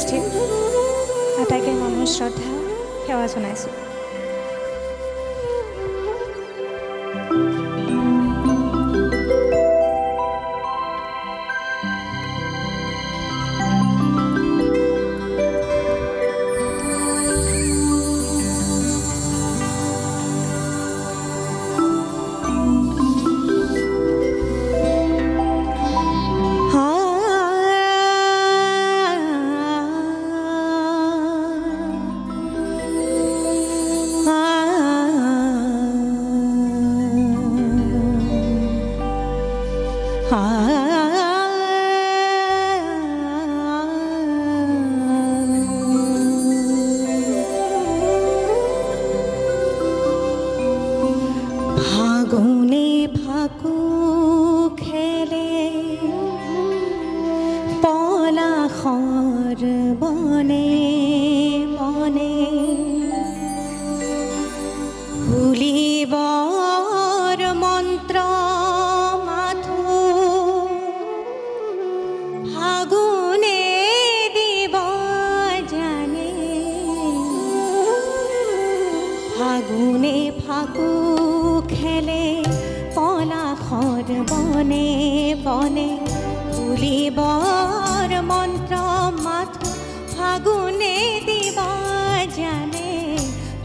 উপস্থিত আটাইকে মনৰ শ্ৰদ্ধা সেৱা জনাইছোঁ। ফাগুনে ফাকু খেলে পলাশৰ বনে বনে হুলিবৰ মন্ত্ৰ মাথো ফাগুনে দিব জানে ফাগুনে ফাকু খেলে পলাশৰ বনে বনে ফুলিবৰ মন্ত্ৰ মাথো ফাগুনে দিব জানে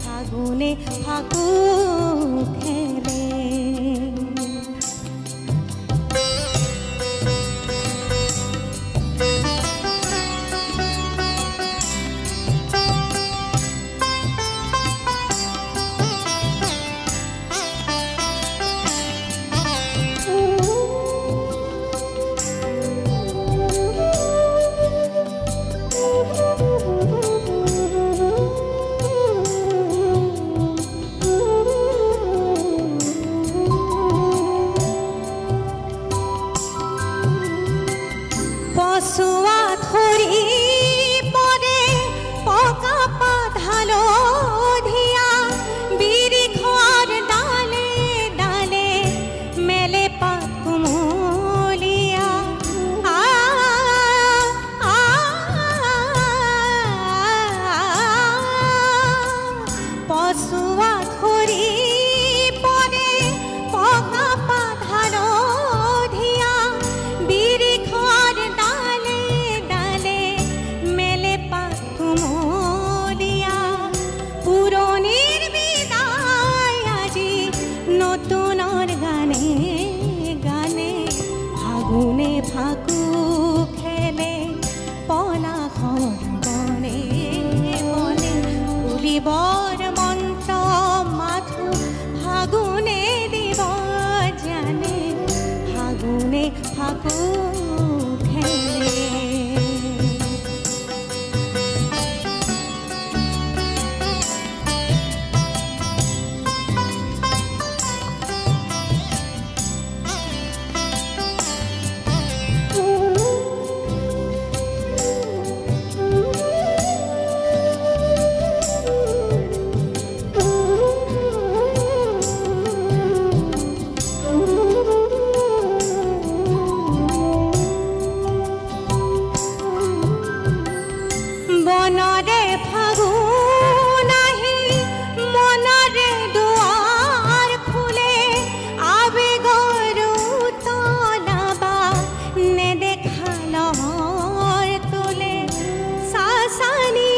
ফাগুনে ফাকু খেলে। পছুৱা ধৰি পৰে পকা পাত হালধীয়া বিৰিখৰ ডালে ডালে মেলে পাত কুমলীয়া পছুৱা ধৰি পৰে পকা পাত হালধীয়া বিৰিখৰ ডালে ডালে মেলে পাত কুমলীয়া পুৰণিৰ বিদায় আজি নতুনৰ গানে গানে ফাগুনে ফাকু খেলে পলাশৰ বনে বনে ফুলিবৰ মন্ত্ৰ মাথো ফাগুনে দিব জানে ফাগুনে ফাকু খেলে। বনৰে ফাগুন আহি মনৰে দুৱাৰ খোলে আবেগৰ উতলাবা নেদেখা লহৰ তোলে চাচানি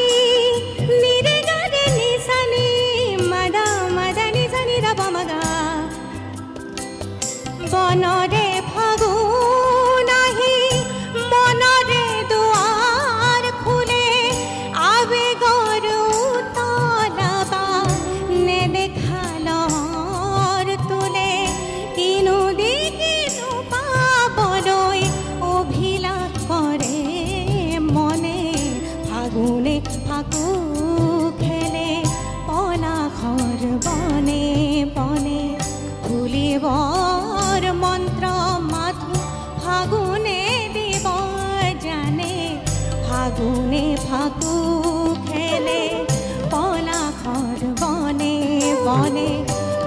নিৰেগাৰে নিচানি মদা মদনি জানি ৰব মগা বনৰে ফাগুন আহি মনৰে দুৱাৰ খোলে আবেগৰ উতলাবা নেদেখা লহৰ তোলে কিনো দেখিনো পাবলৈ অভিলাষ কৰে মনে ফাগুনে ফাকু খেলে পলাশৰ বনে বনে ফুলিবৰ মন্ত্ৰ মাথো ফাগুনে দিব জানে ফাগুনে ফাকু খেলে পলাশৰ বনে বনে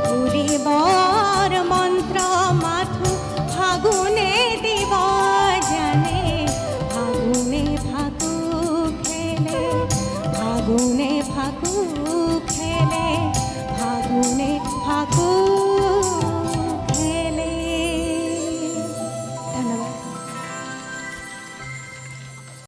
ফুলিবৰ মন্ত্ৰ মাথো ফাগুনে দিব জানে ফাগুনে ফাকু খেলে। ফাগুনে ফাগু খেলে ফাগুনে ফাগু